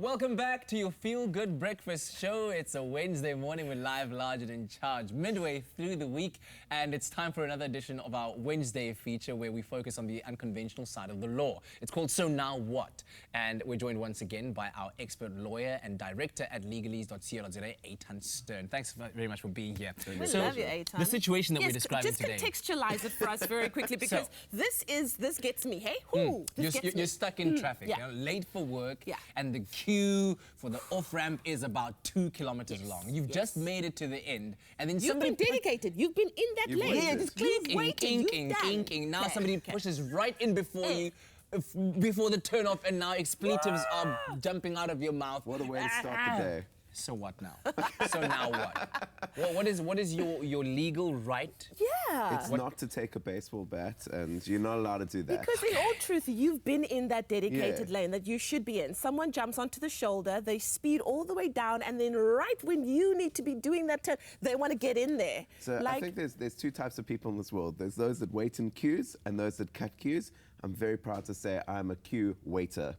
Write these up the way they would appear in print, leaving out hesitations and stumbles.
welcome back to your feel-good breakfast show. It's a Wednesday morning with Live, Large and in Charge, midway through the week, and it's time for another edition of our Wednesday feature where we focus on the unconventional side of the law. It's called So Now What? And we're joined once again by our expert lawyer and director at legalese.co.za, Eitan Stern. Thanks very much for being here. We love you, Eitan. The situation that we're describing today. Just contextualize it for us very quickly, because this gets me, hey? You're stuck in traffic, Yeah. late for work, Yeah. and the queue for the off-ramp is about 2 kilometers long. You've just made it to the end, and then You've been dedicated. You've been in that lane. Yeah, just waiting. clinking. Now somebody pushes right in before you, before the turn-off, and now expletives are jumping out of your mouth. What a way to start the day. So what now? So now what? What is your legal right? Yeah. It's not to take a baseball bat, and you're not allowed to do that. Because in all truth, you've been in that dedicated lane that you should be in. Someone jumps onto the shoulder, they speed all the way down, and then right when you need to be doing that turn, they want to get in there. So I think there's two types of people in this world. There's those that wait in queues and those that cut queues. I'm very proud to say I'm a queue waiter.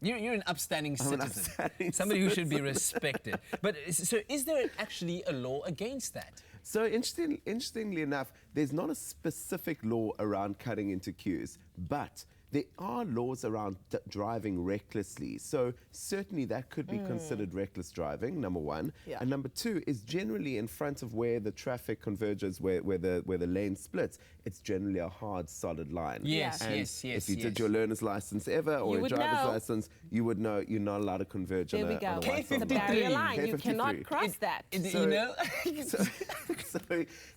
You're an upstanding citizen. I'm an upstanding Somebody who should be respected. But so is there actually a law against that? So interestingly enough, there's not a specific law around cutting into queues, but there are laws around driving recklessly. So certainly that could be considered reckless driving, number one. Yeah. And number two is generally in front of where the traffic converges, where the lane splits, it's generally a hard, solid line. Yes, and yes. if you did your learner's license ever or You a driver's would know. license, you would know you're not allowed to converge on a white It's solid a line. barrier line. You K53. cannot cross that. You know?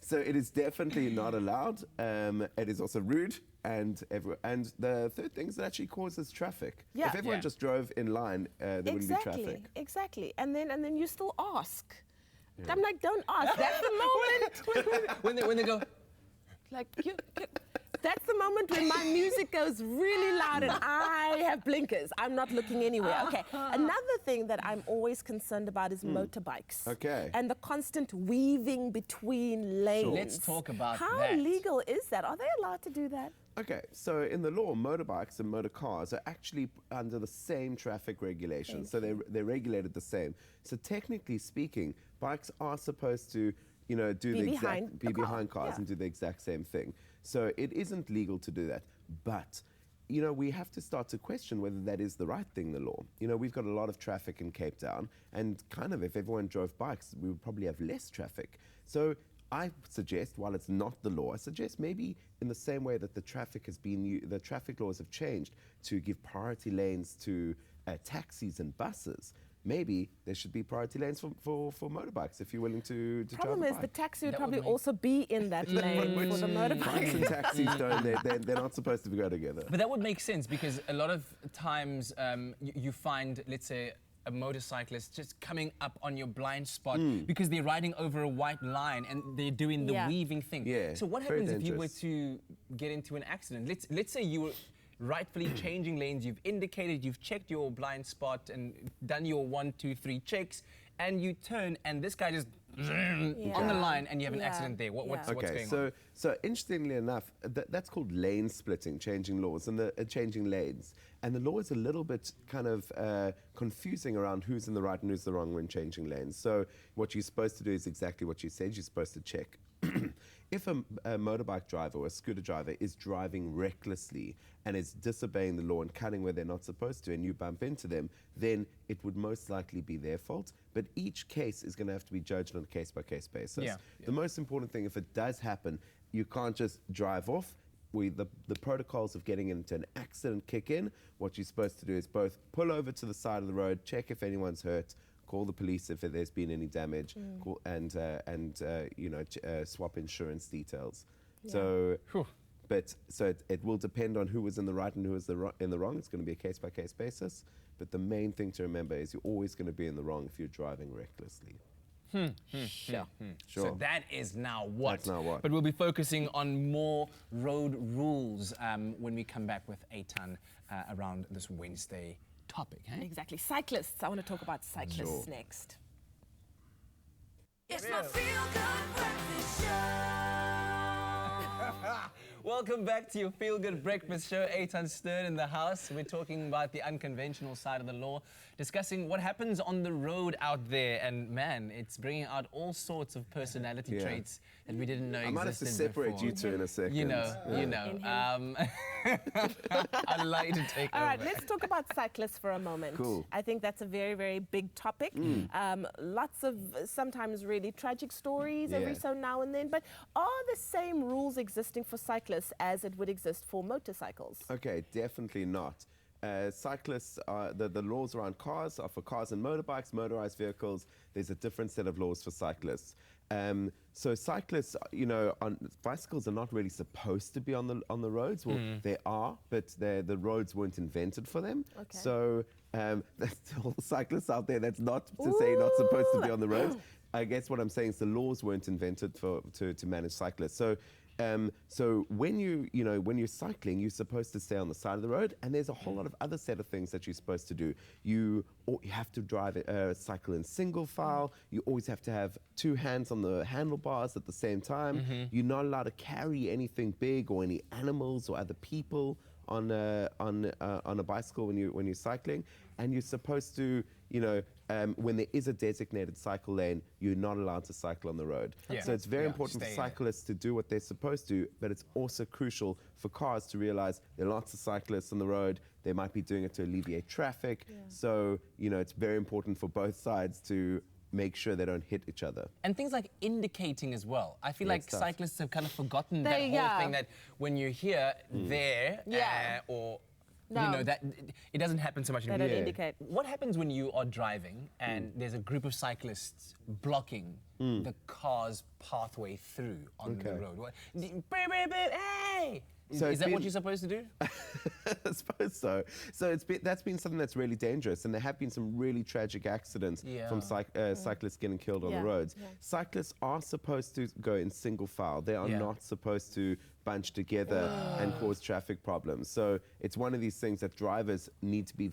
So it is definitely not allowed. It is also rude. And the third thing is that actually causes traffic. Yeah. If everyone just drove in line, there wouldn't be traffic. Exactly. And then you still ask. Yeah. I'm like, don't ask. That's the moment. when they go, Like, that's the moment when my music goes really loud and I have blinkers. I'm not looking anywhere. Okay. Another thing that I'm always concerned about is motorbikes. Okay. And the constant weaving between lanes. Sure. Let's talk about How that. legal is that? Are they allowed to do that? Okay, so in the law, motorbikes and motor cars are actually under the same traffic regulations. So they're regulated the same. So technically speaking, bikes are supposed to, be behind cars and do the exact same thing. So it isn't legal to do that. But, we have to start to question whether that is the right thing, the law. We've got a lot of traffic in Cape Town, and kind of if everyone drove bikes, we would probably have less traffic. So I suggest, while it's not the law, I suggest maybe in the same way that the traffic laws have changed to give priority lanes to taxis and buses, maybe there should be priority lanes for motorbikes if you're willing to drive a Problem is bike. the taxi would probably also be in that lane for the Bikes motorbike. and taxis they're not supposed to go together. but that would make sense because a lot of times you find, let's say, a motorcyclist just coming up on your blind spot because they're riding over a white line and they're doing the weaving thing. Yeah, So what very happens if you were dangerous. to get into an accident? Let's say you were rightfully changing lanes, you've indicated, you've checked your blind spot and done your 1, 2, 3 checks, and you turn and this guy just on the line and you have an accident there. What's going on? So interestingly enough, that's called lane splitting, changing laws and changing lanes. And the law is a little bit kind of confusing around who's in the right and who's the wrong when changing lanes. So what you're supposed to do is exactly what you said. You're supposed to check. If a motorbike driver or a scooter driver is driving recklessly and is disobeying the law and cutting where they're not supposed to and you bump into them, then it would most likely be their fault. But each case is going to have to be judged on a case-by-case basis. Yeah. The most important thing, if it does happen, you can't just drive off. The protocols of getting into an accident kick in. What you're supposed to do is both pull over to the side of the road, check if anyone's hurt, call the police if there's been any damage, swap insurance details. Yeah. So it will depend on who was in the right and who was in the wrong. It's going to be a case-by-case basis. But the main thing to remember is you're always going to be in the wrong if you're driving recklessly. Sure. So that is now what? That's now what. But we'll be focusing on more road rules when we come back with Eitan around this Wednesday topic. Eh? Exactly. Cyclists. I want to talk about cyclists next. It's my feel-good breakfast show. Welcome back to your Feel Good Breakfast show. Eitan Stern in the house. We're talking about the unconventional side of the law, discussing what happens on the road out there. And man, it's bringing out all sorts of personality traits that we didn't know existed I might have to separate before. you two in a second. You know. I'd like to take All over. right, let's talk about cyclists for a moment. Cool. I think that's a very, very big topic. Lots of sometimes really tragic stories every so now and then. But are the same rules existing for cyclists as it would exist for motorcycles? Okay, definitely not. Cyclists, the laws around cars are for cars and motorbikes, motorized vehicles. There's a different set of laws for cyclists. So cyclists, bicycles are not really supposed to be on the roads. Well, they are, but the roads weren't invented for them. Okay. So there's still cyclists out there that's not to say not supposed to be on the roads. I guess what I'm saying is the laws weren't invented to manage cyclists. So when you're cycling, you're supposed to stay on the side of the road, and there's a whole lot of other set of things that you're supposed to do. You have to cycle in single file. You always have to have two hands on the handlebars at the same time. You're not allowed to carry anything big or any animals or other people on a bicycle when you're cycling, and you're supposed to when there is a designated cycle lane, you're not allowed to cycle on the road. Yeah. So it's very important for cyclists to do what they're supposed to, but it's also crucial for cars to realize there are lots of cyclists on the road. They might be doing it to alleviate traffic. So it's very important for both sides to make sure they don't hit each other. And things like indicating as well. I feel like tough. cyclists have kind of forgotten that They- whole thing that when you're here, there, or that it doesn't happen so much They anymore. don't indicate. What happens when you are driving and there's a group of cyclists blocking the car's pathway through on the road? What, hey! So Is it's that what been- you're supposed to do? I suppose so. So that's been something that's really dangerous, and there have been some really tragic accidents from cyclists getting killed on the roads. Cyclists are supposed to go in single file. They are not supposed to bunch together and cause traffic problems. So it's one of these things that drivers need to be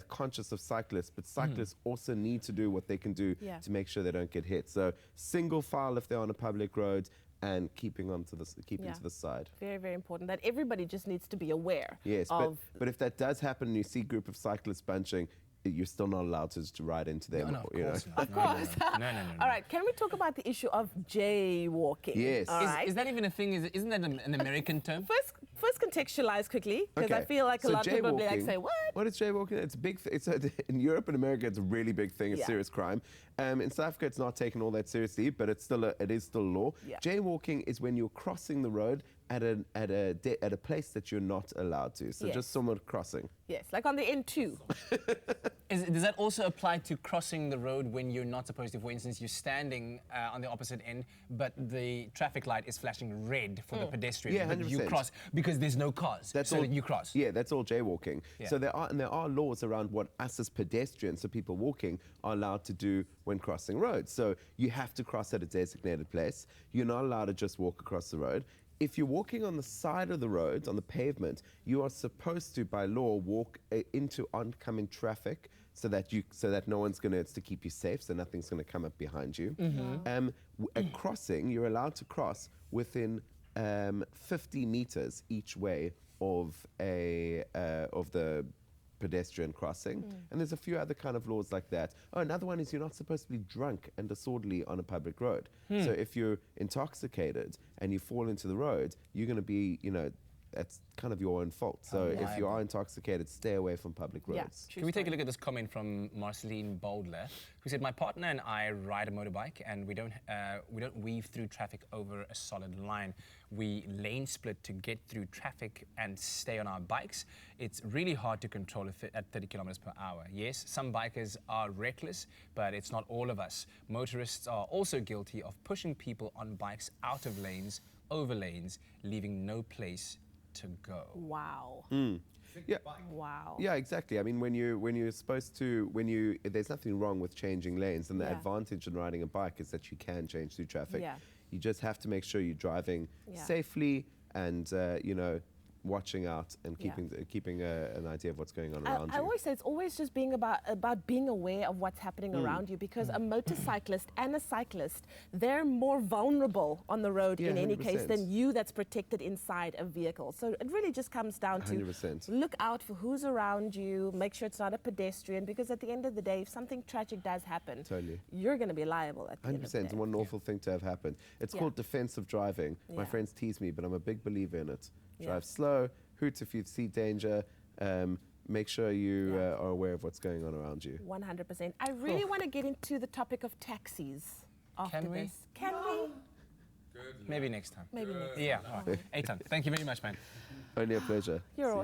conscious of cyclists, but cyclists also need to do what they can do to make sure they don't get hit. So single file if they're on a public road, and keeping to the side. Very, very important that everybody just needs to be aware. Yes, of but if that does happen and you see a group of cyclists bunching, you're still not allowed to ride into them. No, of course not. Of course. No. All right, can we talk about the issue of jaywalking? Yes. All right. Is that even a thing? Isn't that an American term? First contextualize quickly, because I Okay. feel like a So lot of people will be like, jaywalking- say, what? What is jaywalking? It's a big in Europe and America, it's a really big thing. It's Yeah. serious crime. In South Africa, it's not taken all that seriously, but it is still law. Yeah. Jaywalking is when you're crossing the road at a place that you're not allowed to. So Yes. just someone crossing. Yes, like on the N2. Does that also apply to crossing the road when you're not supposed to? For instance, you're standing on the opposite end, but the traffic light is flashing red for the pedestrian, Yeah, but you 100%. cross because there's no cars, so that you cross. Yeah, that's all jaywalking. Yeah. So there are laws around what us as pedestrians, so people walking, are allowed to do when crossing roads. So you have to cross at a designated place. You're not allowed to just walk across the road. If you're walking on the side of the road, on the pavement, you are supposed to, by law, walk into oncoming traffic so that no one's it's to keep you safe, so nothing's gonna come up behind you. A crossing, you're allowed to cross within 50 meters each way of the pedestrian crossing, and there's a few other kind of laws like that. Oh, another one is you're not supposed to be drunk and disorderly on a public road. So if you're intoxicated and you fall into the road, you're going to be, that's kind of your own fault. So if you are intoxicated, stay away from public Yeah. roads. Can we take a look at this comment from Marceline Boldler, who said, "My partner and I ride a motorbike, and we don't weave through traffic over a solid line. We lane split to get through traffic and stay on our bikes. It's really hard to control at 30 kilometers per hour. Yes, some bikers are reckless, but it's not all of us. Motorists are also guilty of pushing people on bikes out of lanes, over lanes, leaving no place to go." Wow. Yeah. Wow. Yeah, exactly. I mean, there's nothing wrong with changing lanes, and the advantage in riding a bike is that you can change through traffic. Yeah. You just have to make sure you're driving Yeah. safely and, watching out and Yeah. keeping an idea of what's going on around I you. always say it's always just being about being aware of what's happening around you, because a motorcyclist and a cyclist, they're more vulnerable on the road Yeah, in any case 100%. than you that's protected inside a vehicle. So it really just comes down to 100%. look out for who's around you, make sure it's not a pedestrian, because at the end of the day, if something tragic does happen, Totally. you're going to be liable at the end of the 100%. day. What an awful thing to have happened. It's Yeah. called defensive driving. My Yeah. friends tease me, but I'm a big believer in it. Yeah. Drive slow, hoot if you see danger, make sure you Yeah. are aware of what's going on around you. 100%. I really want to get into the topic of taxis after Can we? this. Can we? Maybe next time. Maybe next. Yeah. All right. Eitan, thank you very much, man. Only a pleasure. You're See ya.